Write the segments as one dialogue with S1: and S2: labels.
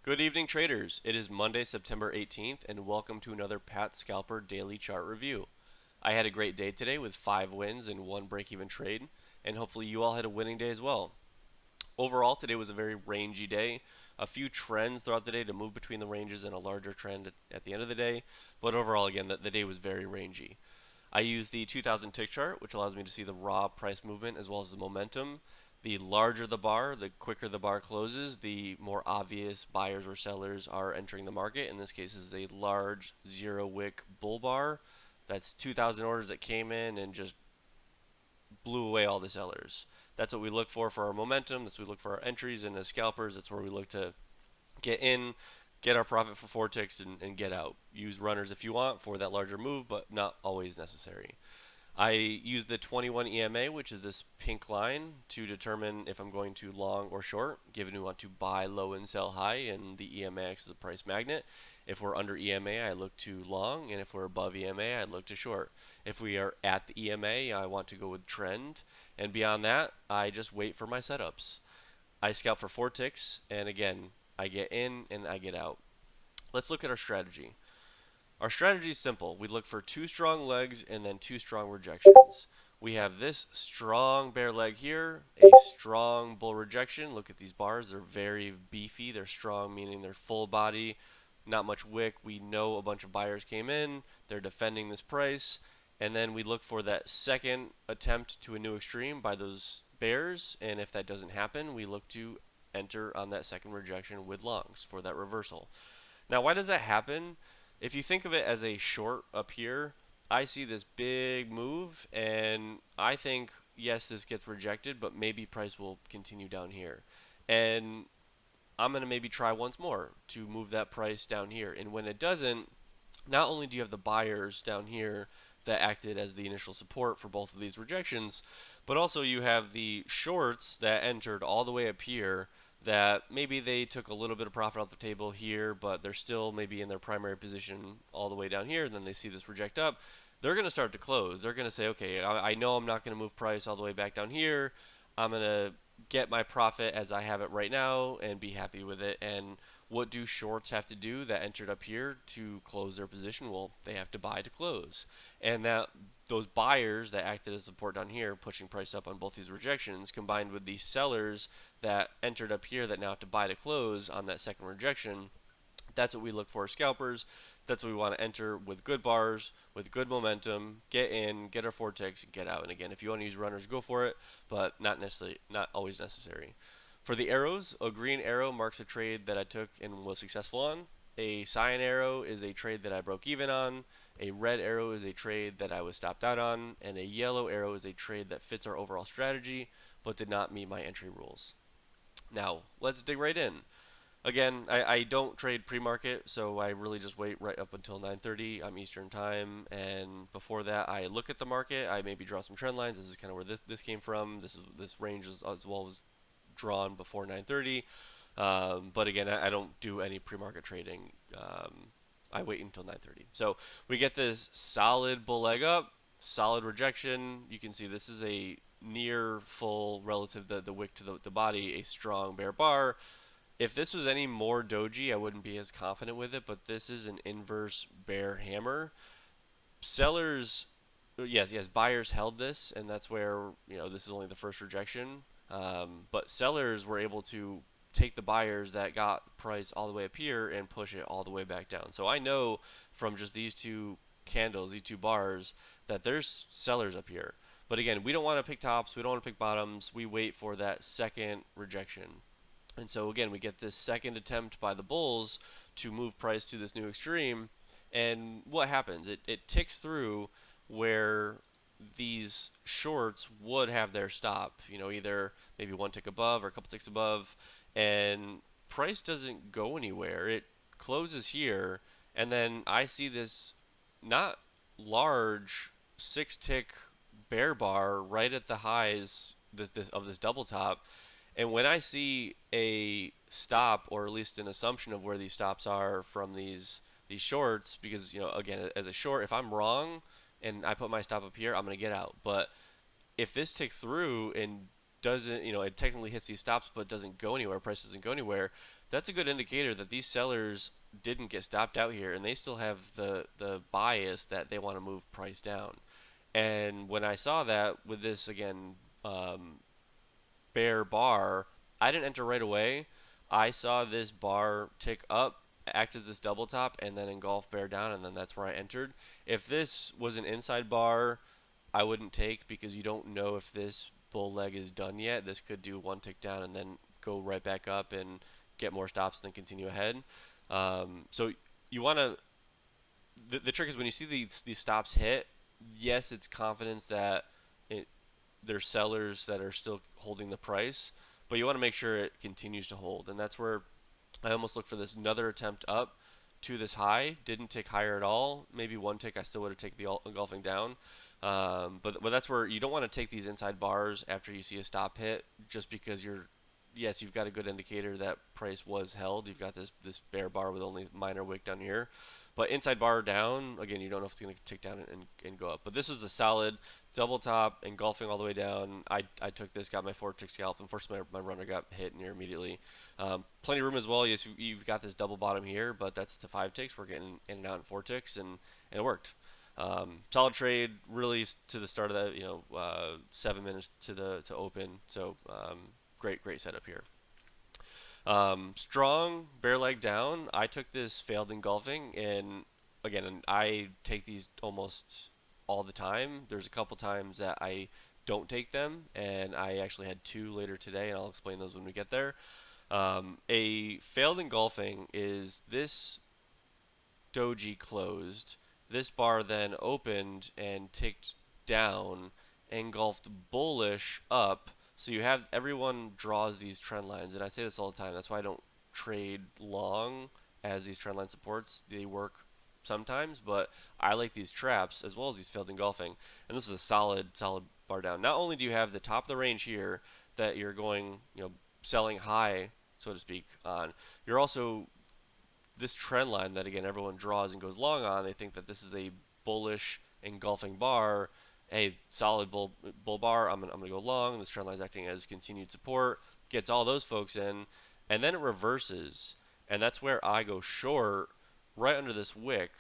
S1: Good evening, traders. It is Monday, September 18th, and welcome to another PATsScalper daily chart review. I had a great day today with 5 wins and one break-even trade, and hopefully you all had a winning day as well. Overall, today was a very rangy day. A few trends throughout the day to move between the ranges and a larger trend at the end of the day, but overall, again, the day was very rangy. I use the 2000 tick chart, which allows me to see the raw price movement as well as the momentum. The larger the bar, the quicker the bar closes, the more obvious buyers or sellers are entering the market. In this case, this is a large zero wick bull bar. That's 2,000 orders that came in and just blew away all the sellers. That's what we look for our momentum. That's what we look for our entries, and as scalpers, that's where we look to get in, get our profit for 4 ticks, and get out. Use runners if you want for that larger move, but not always necessary. I use the 21 EMA, which is this pink line, to determine if I'm going to long or short, given we want to buy low and sell high, and the EMA acts as a price magnet. If we're under EMA, I look to long, and if we're above EMA, I look to short. If we are at the EMA, I want to go with trend, and beyond that, I just wait for my setups. I scalp for 4 ticks, and again, I get in and I get out. Let's look at our strategy. Our strategy is simple. We look for 2 strong legs and then 2 strong rejections. We have this strong bear leg here, a strong bull rejection. Look at these bars. They're very beefy. They're strong, meaning they're full body, not much wick. We know a bunch of buyers came in. They're defending this price. And then we look for that second attempt to a new extreme by those bears. And if that doesn't happen, we look to enter on that second rejection with longs for that reversal. Now, why does that happen? If you think of it as a short up here, I see this big move, and I think, yes, this gets rejected, but maybe price will continue down here. And I'm going to maybe try once more to move that price down here. And when it doesn't, not only do you have the buyers down here that acted as the initial support for both of these rejections, but also you have the shorts that entered all the way up here that maybe they took a little bit of profit off the table here, but they're still maybe in their primary position all the way down here, and then they see this reject up. They're going to start to close. They're going to say, okay, I know I'm not going to move price all the way back down here. I'm going to get my profit as I have it right now and be happy with it. And what do shorts have to do that entered up here to close their position? Well, they have to buy to close. And that those buyers that acted as support down here, pushing price up on both these rejections, combined with the sellers that entered up here that now have to buy to close on that second rejection, that's what we look for as scalpers. That's what we want to enter with good bars, with good momentum, get in, get our 4 ticks, and get out. And again, if you want to use runners, go for it, but not always necessary. For the arrows, a green arrow marks a trade that I took and was successful on. A cyan arrow is a trade that I broke even on. A red arrow is a trade that I was stopped out on. And a yellow arrow is a trade that fits our overall strategy but did not meet my entry rules. Now, let's dig right in. Again, I don't trade pre-market, so I really just wait right up until 9:30. I'm Eastern time, and before that, I look at the market. I maybe draw some trend lines. This is kind of where this came from. This range is as well was drawn before 9:30. But again, I don't do any pre-market trading. I wait until 9:30. So we get this solid bull leg up, solid rejection. You can see this is a near full relative the wick to the body, a strong bear bar. If this was any more doji, I wouldn't be as confident with it, but this is an inverse bear hammer. Sellers, yes, buyers held this, and that's where, this is only the first rejection. But sellers were able to take the buyers that got price all the way up here and push it all the way back down. So I know from just these two candles, these two bars, that there's sellers up here. But again, we don't want to pick tops, we don't want to pick bottoms. We wait for that second rejection. And so again, we get this second attempt by the bulls to move price to this new extreme. And what happens? It ticks through where these shorts would have their stop, either maybe 1 tick above or a couple ticks above, and price doesn't go anywhere. It closes here, and then I see this not large 6 tick bear bar right at the highs of this double top. And when I see a stop, or at least an assumption of where these stops are from these shorts, because again, as a short, if I'm wrong and I put my stop up here, I'm gonna get out. But if this ticks through and doesn't, it technically hits these stops but doesn't go anywhere, price doesn't go anywhere, that's a good indicator that these sellers didn't get stopped out here and they still have the bias that they want to move price down. And when I saw that with this again, um, bear bar, I didn't enter right away. I saw this bar tick up, act as this double top, and then engulf bear down, and then that's where I entered. If this was an inside bar, I wouldn't take because you don't know if this bull leg is done yet. This could do one tick down and then go right back up and get more stops and then continue ahead. So you want to. The trick is when you see these stops hit. Yes, it's confidence that it, there's sellers that are still holding the price, but you want to make sure it continues to hold, and that's where I almost look for this another attempt up to this high. Didn't tick higher at all. Maybe one tick I still would have taken the engulfing down. But that's where you don't want to take these inside bars after you see a stop hit, just because yes, you've got a good indicator that price was held. You've got this bear bar with only minor wick down here. But inside bar down, again, you don't know if it's going to tick down and go up. But this is a solid double top, engulfing all the way down. I took this, got my 4 tick scalp. Unfortunately, my runner got hit near immediately. Plenty of room as well. Yes, you've got this double bottom here, but that's to 5 ticks. We're getting in and out in 4 ticks, and it worked. Solid trade, really to the start of that. 7 minutes to open. So great setup here. Strong bear leg down. I took this failed engulfing, and again, and I take these almost all the time. There's a couple times that I don't take them, and I actually had two later today, and I'll explain those when we get there. A failed engulfing is this doji closed. This bar then opened and ticked down, engulfed bullish up. So you have everyone draws these trend lines, and I say this all the time. That's why I don't trade long as these trend line supports. They work sometimes, but I like these traps as well as these failed engulfing. And this is a solid bar down. Not only do you have the top of the range here that you're going, selling high, so to speak, on, you're also this trend line that again everyone draws and goes long on. They think that this is a bullish engulfing bar. Hey, solid bull bar. I'm gonna go long. This trend line is acting as continued support. Gets all those folks in, and then it reverses, and that's where I go short right under this wick.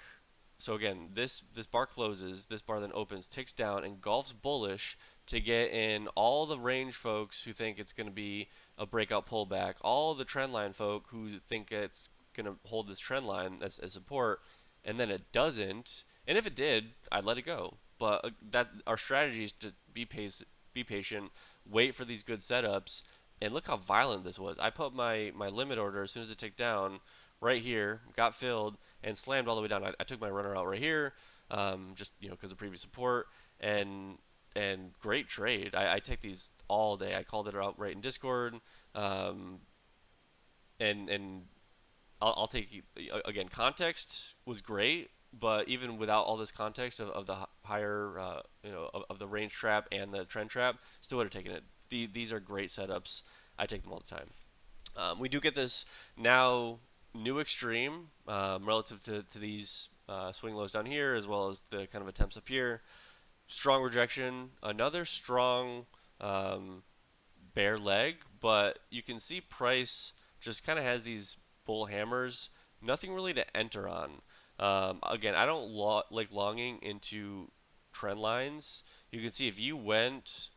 S1: So again, this bar closes. This bar then opens, ticks down, engulfs bullish to get in all the range folks who think it's going to be a breakout pullback, all the trend line folk who think it's going to hold this trend line as support, and then it doesn't. And if it did, I'd let it go. But that our strategy is to be patient, wait for these good setups, and look how violent this was. I put my limit order as soon as it ticked down right here, got filled, and slammed all the way down. I took my runner out right here, just because of previous support, and great trade. I take these all day. I called it out right in Discord, and I'll take again. Context was great, but even without all this context of the higher, of the range trap and the trend trap, still would have taken it. These are great setups. I take them all the time. We do get this now new extreme relative to these swing lows down here, as well as the kind of attempts up here. Strong rejection, another strong bear leg, but you can see price just kind of has these bull hammers, nothing really to enter on. Again, I don't like longing into trend lines. You can see if you went,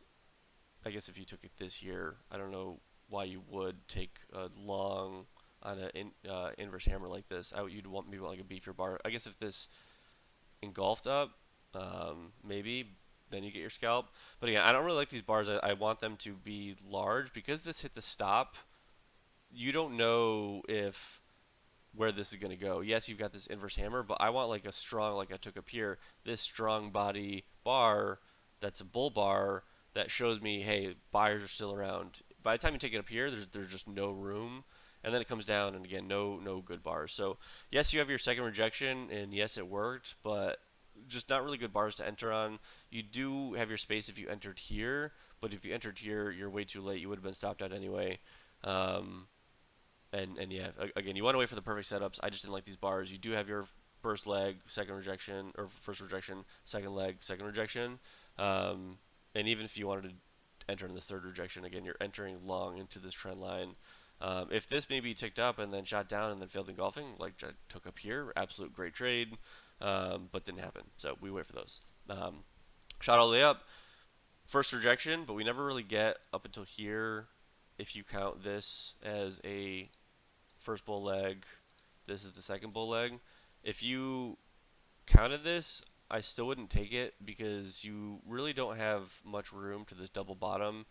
S1: I guess if you took it this here, I don't know why you would take a long on an inverse hammer like this. You'd want maybe like a beefier bar. I guess if this engulfed up, maybe then you get your scalp. But again, I don't really like these bars. I want them to be large because this hit the stop. You don't know if where this is going to go. Yes, you've got this inverse hammer, but I want like a strong, like I took up here, this strong body bar that's a bull bar that shows me, hey, buyers are still around. By the time you take it up here, there's just no room, and then it comes down, and again, no good bars. So yes, you have your second rejection, and yes, it worked, but just not really good bars to enter on. You do have your space if you entered here, but if you entered here, you're way too late. You would have been stopped out anyway. Um, and yeah, again, you want to wait for the perfect setups. I just didn't like these bars. You do have your first leg, second rejection, or first rejection, second leg, second rejection. And even if you wanted to enter in this third rejection, again, you're entering long into this trend line. If this maybe ticked up and then shot down and then failed engulfing, like I took up here, absolute great trade, but didn't happen. So we wait for those. Shot all the way up, first rejection, but we never really get up until here. If you count this as a first bull leg, this is the second bull leg. If you counted this, I still wouldn't take it because you really don't have much room to this double bottom.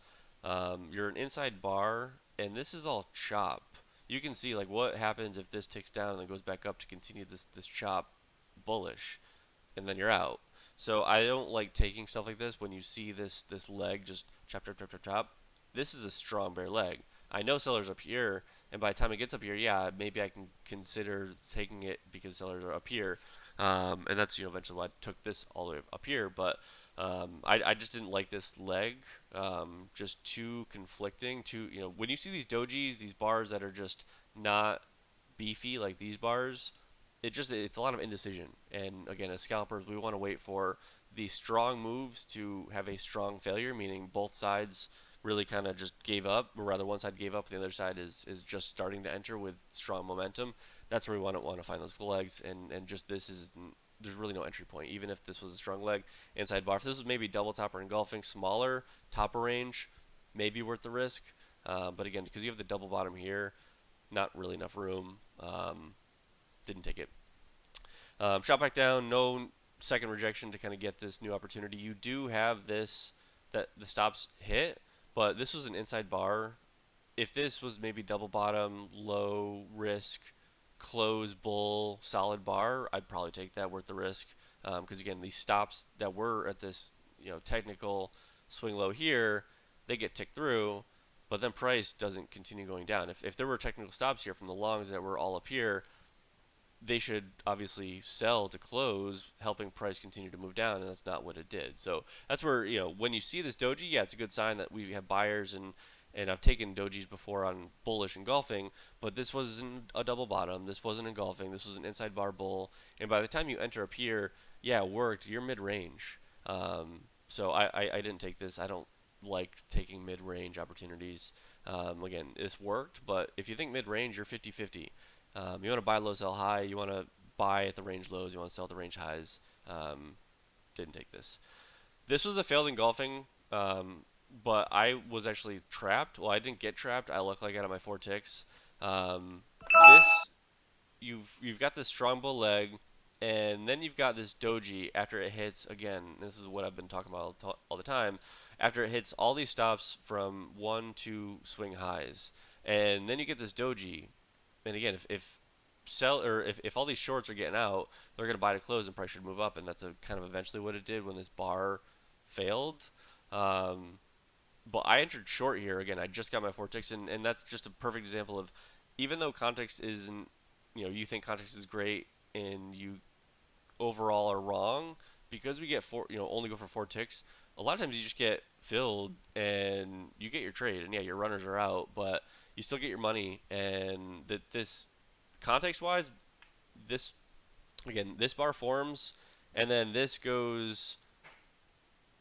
S1: You're an inside bar, and this is all chop. You can see like what happens if this ticks down and then goes back up to continue this chop bullish, and then you're out. So I don't like taking stuff like this when you see this leg just chop chop chop chop chop. This is a strong bear leg. I know sellers up here, and by the time it gets up here, yeah, maybe I can consider taking it because sellers are up here. And that's eventually why I took this all the way up here. But I just didn't like this leg. Just too conflicting. Too when you see these dojis, these bars that are just not beefy like these bars, it's a lot of indecision. And again, as scalpers, we want to wait for the strong moves to have a strong failure, meaning both sides really kind of just gave up, or rather one side gave up, the other side is just starting to enter with strong momentum. That's where we want to find those legs, and just this is there's really no entry point. Even if this was a strong leg inside bar, if this was maybe double top or engulfing, smaller topper range, maybe worth the risk. But again, because you have the double bottom here, not really enough room. Didn't take it. Shot back down, no second rejection to kind of get this new opportunity. You do have this that the stops hit, but this was an inside bar. If this was maybe double bottom, low risk, close bull, solid bar, I'd probably take that, worth the risk. Because again, these stops that were at this technical swing low here, they get ticked through, but then price doesn't continue going down. If there were technical stops here from the longs that were all up here, they should obviously sell to close, helping price continue to move down, and that's not what it did. So that's where when you see this doji, yeah, it's a good sign that we have buyers, and I've taken dojis before on bullish engulfing, but this wasn't a double bottom, this wasn't engulfing, this was an inside bar bull, and by the time you enter up here, yeah, it worked. You're mid range. So I didn't take this. I don't like taking mid range opportunities. Again, this worked, but if you think mid range, you're 50-50. You want to buy low, sell high. You want to buy at the range lows. You want to sell at the range highs. Didn't take this. This was a failed engulfing, but I was actually trapped. Well, I didn't get trapped. I look like I got my 4 ticks. This you've got this strong bull leg, and then you've got this doji after it hits again. This is what I've been talking about all the time. After it hits all these stops from 1-2 swing highs, and then you get this doji, and again, if all these shorts are getting out, they're going to buy to close and price should move up, and that's a kind of eventually what it did when this bar failed. Um, but I entered short here again. I just got my 4 ticks, and that's just a perfect example of even though context isn't, you think context is great and you overall are wrong because we get only go for 4 ticks. A lot of times you just get filled and you get your trade, and yeah, your runners are out, but you still get your money. And that this context wise, this again, this bar forms, and then this goes.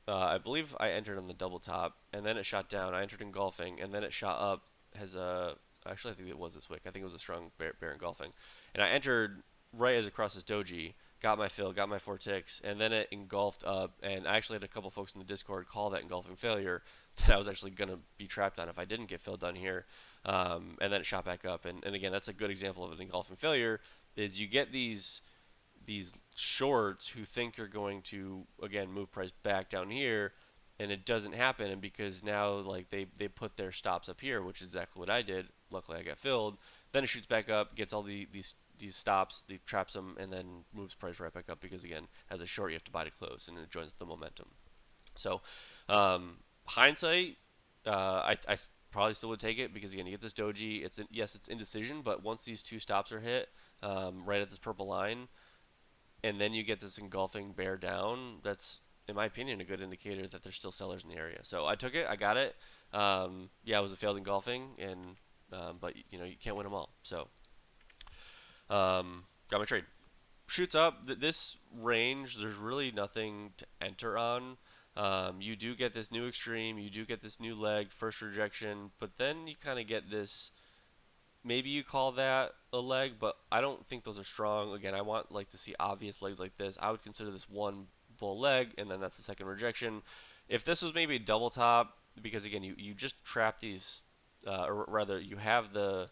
S1: I believe I entered on the double top, and then it shot down. I entered engulfing, and then it shot up. Has a Actually, I think it was this wick. I think it was a strong bear engulfing, and I entered right as across this doji. Got my fill, got my 4 ticks, and then it engulfed up. And I actually had a couple folks in the Discord call that engulfing failure that I was actually gonna be trapped on if I didn't get filled on here. And then it shot back up, and again, that's a good example of an engulfing failure. Is you get these shorts who think you're going to again move price back down here, and it doesn't happen, and because now like they put their stops up here, which is exactly what I did. Luckily I got filled. Then it shoots back up, gets all these stops, they traps them, and then moves price right back up because again, as a short you have to buy to close, and it joins the momentum. So hindsight, I probably still would take it because again, you get this doji. Yes, it's indecision, but once these 2 stops are hit, right at this purple line, and then you get this engulfing bear down, that's, in my opinion, a good indicator that there's still sellers in the area. So I took it, I got it. Yeah, it was a failed engulfing, and but you can't win them all. So got my trade. Shoots up. This range, there's really nothing to enter on. You do get this new extreme, you do get this new leg, first rejection, but then you kind of get this maybe you call that a leg, but I don't think those are strong. Again, I want like to see obvious legs like this. I would consider this one bull leg, and then that's the second rejection. If this was maybe a double top, because again, you just trap these, or rather, you have the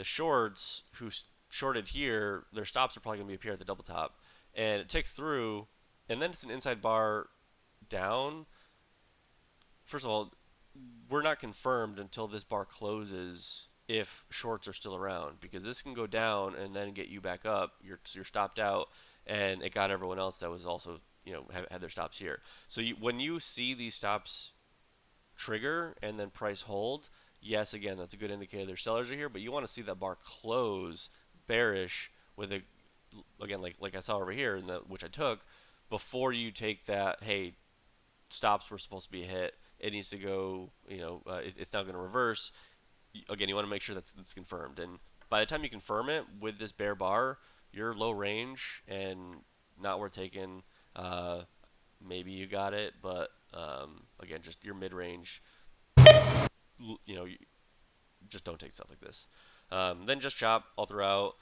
S1: shorts who shorted here. Their stops are probably going to be up here at the double top, and it ticks through, and then it's an inside bar down. First of all, we're not confirmed until this bar closes if shorts are still around, because this can go down and then get you back up. You're stopped out, and it got everyone else that was also had their stops here. So when you see these stops trigger and then price hold, yes, again, that's a good indicator their sellers are here. But you want to see that bar close bearish with a, again, like I saw over here, which I took before you take that. Hey, stops were supposed to be a hit. It needs to go. It's now going to reverse. Again, you want to make sure that's confirmed. And by the time you confirm it with this bear bar, you're low range and not worth taking. Maybe you got it, but again, just your mid range. You just don't take stuff like this. Then just chop all throughout.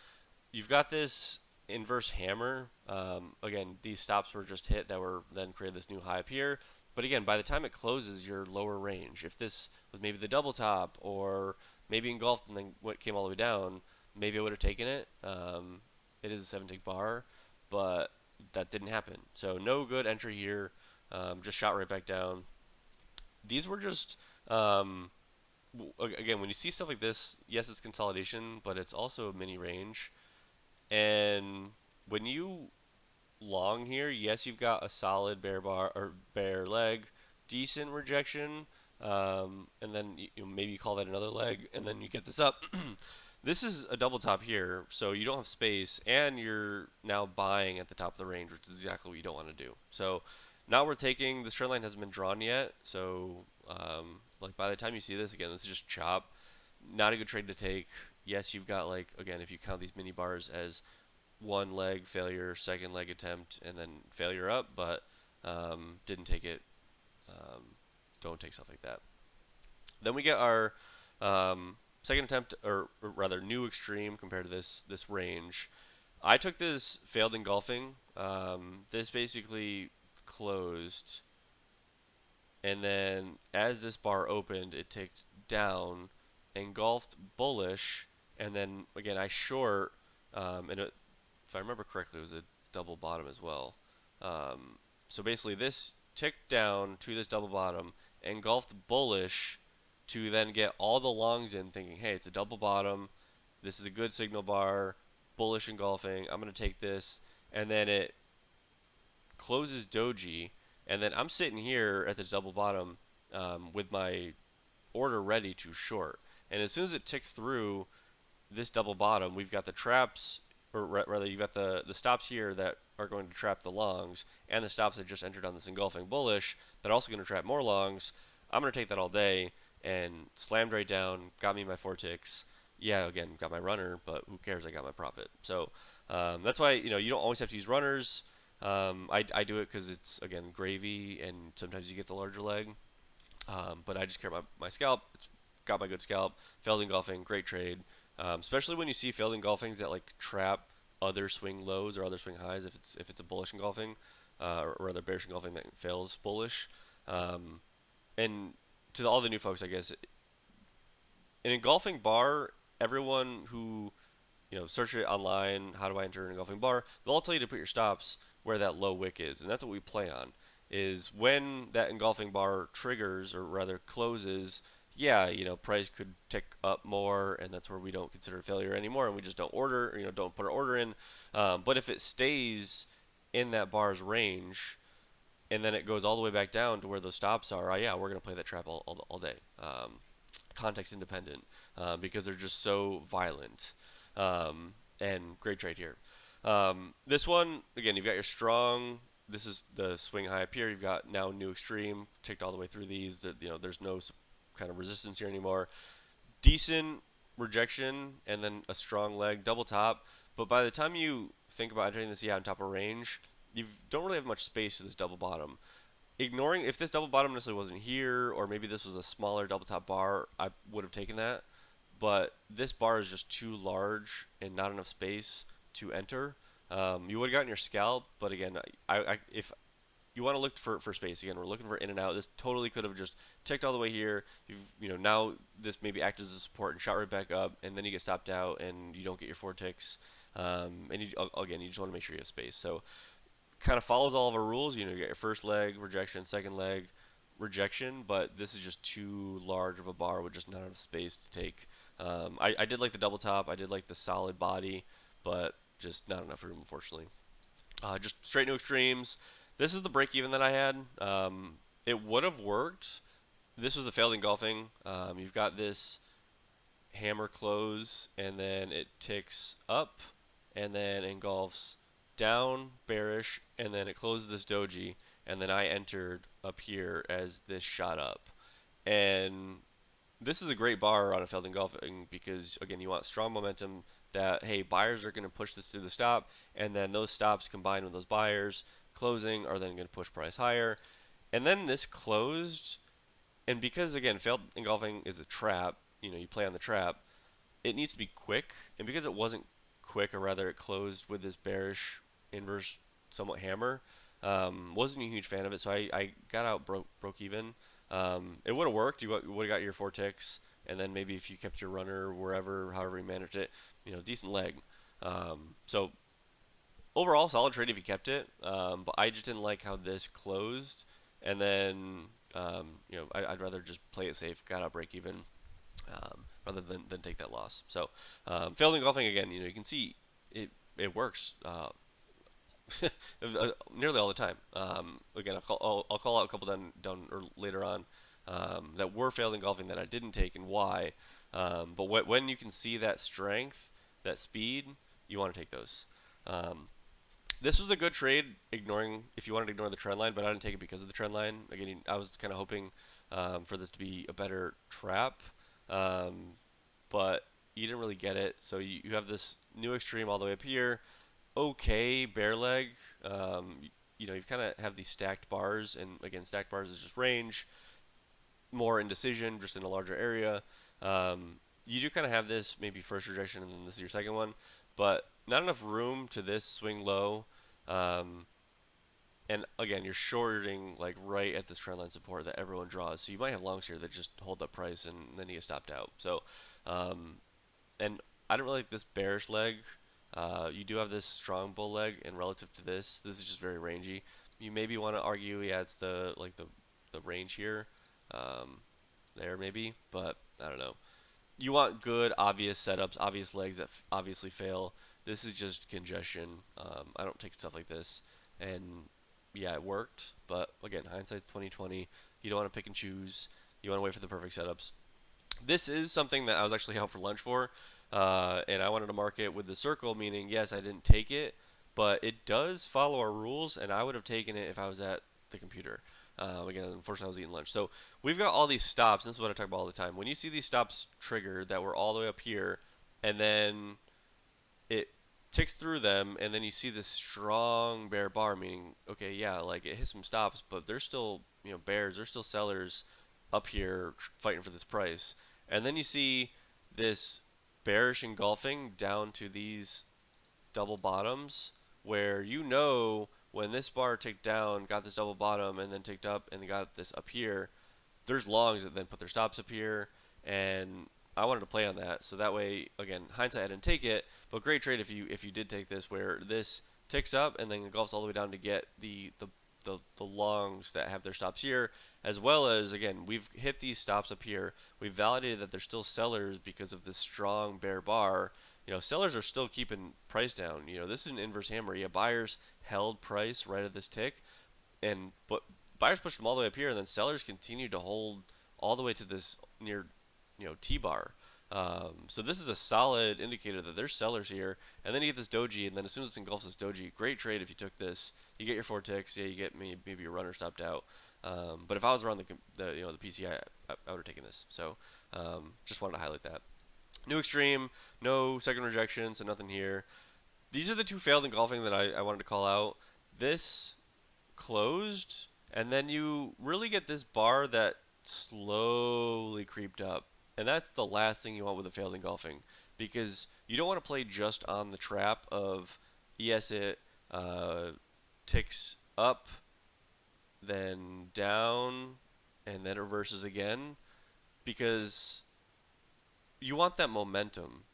S1: You've got this inverse hammer. Again, these stops were just hit that were then created this new high up here. But again, by the time it closes, you're lower range. If this was maybe the double top or maybe engulfed and then what came all the way down, maybe I would have taken it. It is a 7-tick bar, but that didn't happen. So no good entry here. Just shot right back down. These were just again, when you see stuff like this, yes, it's consolidation, but it's also mini range. And when you long here, yes, you've got a solid bear bar or bear leg, decent rejection, and then maybe you call that another leg, and then you get this up. This is a double top here, so you don't have space, and you're now buying at the top of the range, which is exactly what you don't want to do. So not worth taking. The trend line hasn't been drawn yet, so like by the time you see this again, this is just chop. Not a good trade to take. Yes, you've got like again, if you count these mini bars as one leg failure, second leg attempt, and then failure up, but didn't take it. Don't take stuff like that. Then we get our second attempt, or rather new extreme compared to this range. I took this failed engulfing. This basically closed, and then as this bar opened, it ticked down, engulfed bullish, and then again I short, and if I remember correctly, it was a double bottom as well. So basically, this ticked down to this double bottom, engulfed bullish, to then get all the longs in, thinking, hey, it's a double bottom. This is a good signal bar, bullish engulfing. I'm going to take this, and then it closes doji, and then I'm sitting here at the double bottom with my order ready to short. And as soon as it ticks through this double bottom, we've got the traps, or rather, you've got the stops here that are going to trap the longs, and the stops that just entered on this engulfing bullish that are also going to trap more longs. I'm going to take that all day, and slammed right down, got me my 4 ticks. Yeah, again, got my runner, but who cares? I got my profit. So that's why you don't always have to use runners. I do it because it's again gravy, and sometimes you get the larger leg. But I just care about my scalp. Got my good scalp. Failed engulfing, great trade. Especially when you see failed engulfings that like trap other swing lows or other swing highs. If it's a bullish engulfing, or rather bearish engulfing that fails bullish. And to all the new folks, I guess, an engulfing bar, everyone who search it online, how do I enter an engulfing bar? They'll all tell you to put your stops where that low wick is, and that's what we play on. Is when that engulfing bar triggers, or rather closes, yeah, price could tick up more, and that's where we don't consider a failure anymore, and we just don't order, don't put our order in. But if it stays in that bar's range, and then it goes all the way back down to where those stops are, yeah, we're gonna play that trap all day. Context independent, because they're just so violent. And great trade here. This one, again, you've got your strong. This is the swing high up here. You've got now new extreme, ticked all the way through these. That there's no kind of resistance here anymore. Decent rejection, and then a strong leg, double top. But by the time you think about entering this, on top of range, you don't really have much space to this double bottom. Ignoring if this double bottom necessarily wasn't here, or maybe this was a smaller double top bar, I would have taken that. but this bar is just too large and not enough space to enter. You would have gotten your scalp, but again, if you want to look for space, again, we're looking for in and out. This totally could have just ticked all the way here. Now this maybe acts as a support and shot right back up, and then you get stopped out and you don't get your 4 ticks. And again, you just want to make sure you have space. So kind of follows all of our rules. You get your first leg rejection, second leg rejection, but this is just too large of a bar with just not enough space to take. I did like the double top. I did like the solid body, but just not enough room, unfortunately. Just straight no extremes. This is the break even that I had. It would have worked. This was a failed engulfing. You've got this hammer close, and then it ticks up, and then engulfs down, bearish, and then it closes this doji, and then I entered up here as this shot up. And this is a great bar on a failed engulfing because, again, you want strong momentum that, hey, buyers are going to push this through the stop, and then those stops combined with those buyers closing are then going to push price higher. And then this closed, and because, again, failed engulfing is a trap, you play on the trap, it needs to be quick, and because it wasn't quick, or rather it closed with this bearish inverse somewhat hammer, wasn't a huge fan of it, so I got out broke even. It would have worked. You would have got your 4 ticks, and then maybe if you kept your runner wherever, however you managed it, decent leg. So overall, solid trade if you kept it, but I just didn't like how this closed, and then I'd rather just play it safe, got out break even, rather than take that loss. So failed engulfing again, you can see it works. Nearly all the time. Again, I'll call out a couple down or later on that were failed engulfing that I didn't take and why. But when you can see that strength, that speed, you want to take those. This was a good trade, if you wanted to ignore the trend line, but I didn't take it because of the trend line. Again, I was kind of hoping for this to be a better trap, but you didn't really get it. So you have this new extreme all the way up here. Okay, bear leg. You kind of have these stacked bars, and again, stacked bars is just range, more indecision, just in a larger area. You do kind of have this maybe first rejection, and then this is your second one, but not enough room to this swing low. And again, you're shorting like right at this trendline support that everyone draws. So you might have longs here that just hold up price and then you get stopped out. So, and I don't really like this bearish leg. You do have this strong bull leg, and relative to this is just very rangy. You maybe want to argue, yeah, it's the range here, there maybe, but I don't know. You want good, obvious setups, obvious legs that obviously fail. This is just congestion. I don't take stuff like this, and yeah, it worked. But again, hindsight's 20/20. You don't want to pick and choose. You want to wait for the perfect setups. This is something that I was actually out for lunch for, and I wanted to mark it with the circle, meaning yes, I didn't take it, but it does follow our rules, and I would have taken it if I was at the computer. Again, unfortunately, I was eating lunch. So we've got all these stops. And this is what I talk about all the time. When you see these stops triggered that were all the way up here, and then it ticks through them, and then you see this strong bear bar, meaning, okay, yeah, like it hits some stops, but there's still, bears, there's still sellers up here fighting for this price. And then you see this bearish engulfing down to these double bottoms where when this bar ticked down, got this double bottom, and then ticked up and got this up here, there's longs that then put their stops up here, and I wanted to play on that. So that way, again, hindsight, I didn't take it, but great trade if you did take this, where this ticks up and then engulfs all the way down to get the longs that have their stops here, as well as, again, we've hit these stops up here. We've validated that there's still sellers because of this strong bear bar. Sellers are still keeping price down. This is an inverse hammer. Yeah, buyers held price right at this tick, but buyers pushed them all the way up here, and then sellers continued to hold all the way to this near, T-bar. So this is a solid indicator that there's sellers here, and then you get this doji, and then as soon as it engulfs this doji, great trade if you took this. You get your 4 ticks, yeah, you get maybe your runner stopped out. But if I was around the PC, I would have taken this. So just wanted to highlight that. New extreme, no second rejection, so nothing here. These are the two failed engulfing that I wanted to call out. This closed, and then you really get this bar that slowly creeped up. And that's the last thing you want with a failed engulfing, because you don't want to play just on the trap of, yes, it uh, ticks up, then down, and then it reverses again, because you want that momentum.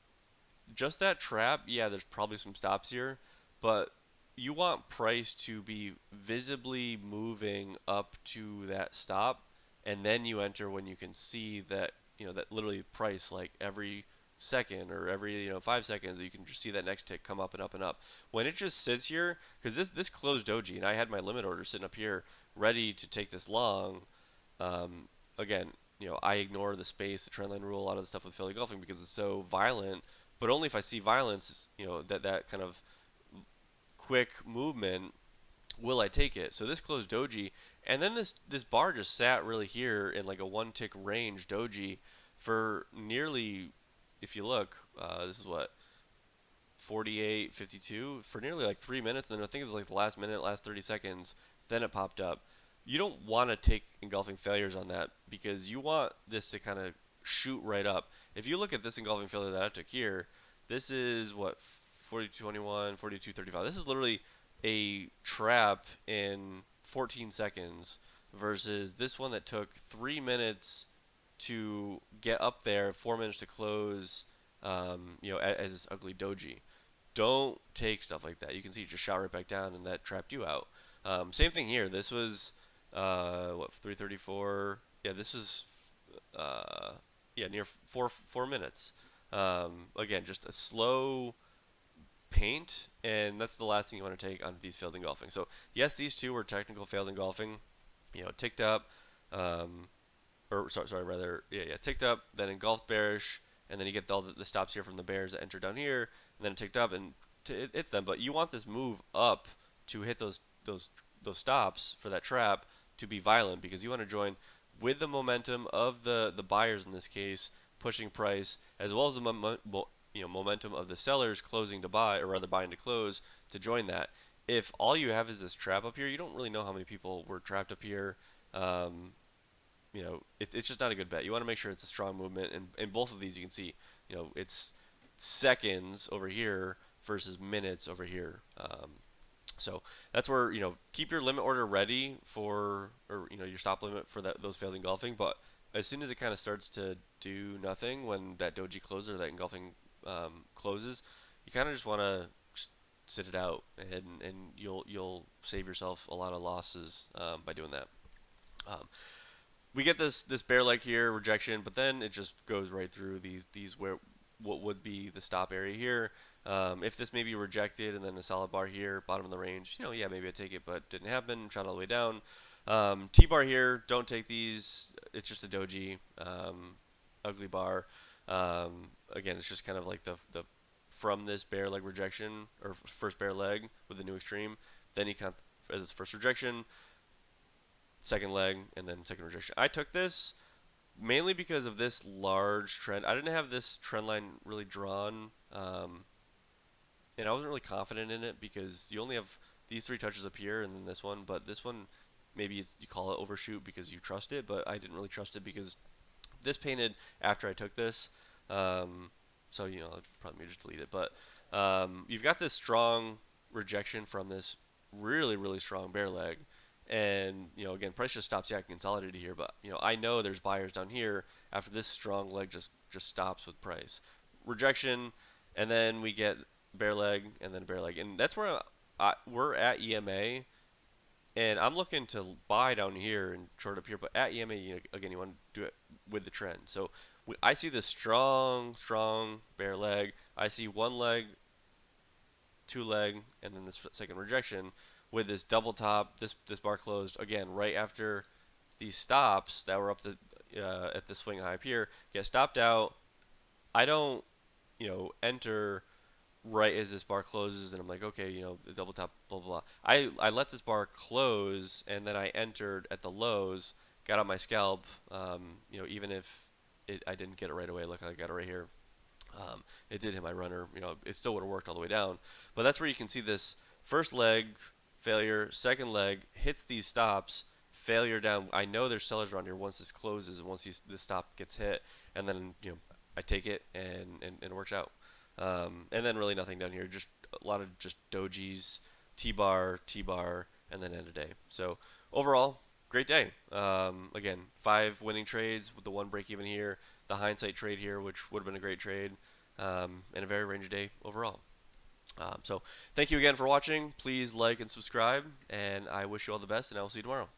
S1: Just that trap, yeah, there's probably some stops here, but you want price to be visibly moving up to that stop, and then you enter when you can see that, that literally price, like every second or every 5 seconds, you can just see that next tick come up and up and up. When it just sits here, because this closed doji, and I had my limit order sitting up here ready to take this long. Um, again, I ignore the space, the trend line rule, a lot of the stuff with Philly golfing because it's so violent. But only if I see violence, that kind of quick movement, will I take it. So this closed doji, and then this bar just sat really here in like a one tick range doji for nearly, if you look, this is what, 48, 52 for nearly like 3 minutes, and then I think it was like the last minute, last 30 seconds, then it popped up. You don't want to take engulfing failures on that because you want this to kind of shoot right up. If you look at this engulfing failure that I took here, this is what, 42.21, 42.35. This is literally a trap in 14 seconds versus this one that took 3 minutes to get up there, 4 minutes to close, as this ugly doji. Don't take stuff like that. You can see it just shot right back down, and that trapped you out. Same thing here. This was what, 334. Yeah, this was near 4 minutes. Again, just a slow paint, and that's the last thing you want to take on these failed engulfing. So yes, these two were technical failed engulfing. Ticked up. Or sorry, rather, ticked up, then engulfed bearish, and then you get all the stops here from the bears that enter down here, and then it ticked up and it hits them. But you want this move up to hit those stops for that trap to be violent, because you want to join with the momentum of the buyers in this case pushing price, as well as the momentum of the sellers closing to buy, or rather buying to close, to join that. If all you have is this trap up here, you don't really know how many people were trapped up here. It's just not a good bet. You want to make sure it's a strong movement, and in both of these you can see, it's seconds over here versus minutes over here. So that's where, keep your limit order ready for, or your stop limit for those failed engulfing. But as soon as it kind of starts to do nothing, when that doji closes or that engulfing closes, you kind of just want to sit it out, and you'll save yourself a lot of losses by doing that. We get this bear leg here, rejection, but then it just goes right through these where what would be the stop area here. If this may be rejected and then a solid bar here, bottom of the range, yeah, maybe I take it, but didn't happen. Shot all the way down. T-bar here, don't take these. It's just a doji, ugly bar. Again, it's just kind of like the from this bear leg rejection, or first bear leg with the new extreme, then he count as his first rejection, second leg, and then second rejection. I took this mainly because of this large trend. I didn't have this trend line really drawn, and I wasn't really confident in it because you only have these three touches up here and then this one. But this one, maybe you call it overshoot because you trust it, but I didn't really trust it because this painted after I took this. So I'd probably just delete it. But you've got this strong rejection from this really, really strong bear leg. And again, price just stops. Yeah, consolidated here, but I know there's buyers down here after this strong leg just stops with price rejection, and then we get bear leg and then bear leg, and that's where we're at EMA, and I'm looking to buy down here and short up here, but at EMA, again, you want to do it with the trend. So I see this strong bear leg. I see one leg, two leg, and then this second rejection with this double top. This bar closed again right after these stops that were up at the swing high up here get stopped out. I don't enter right as this bar closes, and I'm like, okay, the double top, blah blah blah. I let this bar close, and then I entered at the lows, got on my scalp. Even if I didn't get it right away, look, I got it right here. It did hit my runner. It still would have worked all the way down. But that's where you can see this first leg failure, second leg hits these stops, failure down. I know there's sellers around here once this closes and once this stop gets hit, and then I take it and it works out. And then really nothing down here, just a lot of just dojis, T bar, and then end of day. So overall, great day. Again, 5 winning trades with the 1 break even here, the hindsight trade here, which would have been a great trade, and a very rangy day overall. So thank you again for watching. Please like and subscribe, and I wish you all the best, and I will see you tomorrow.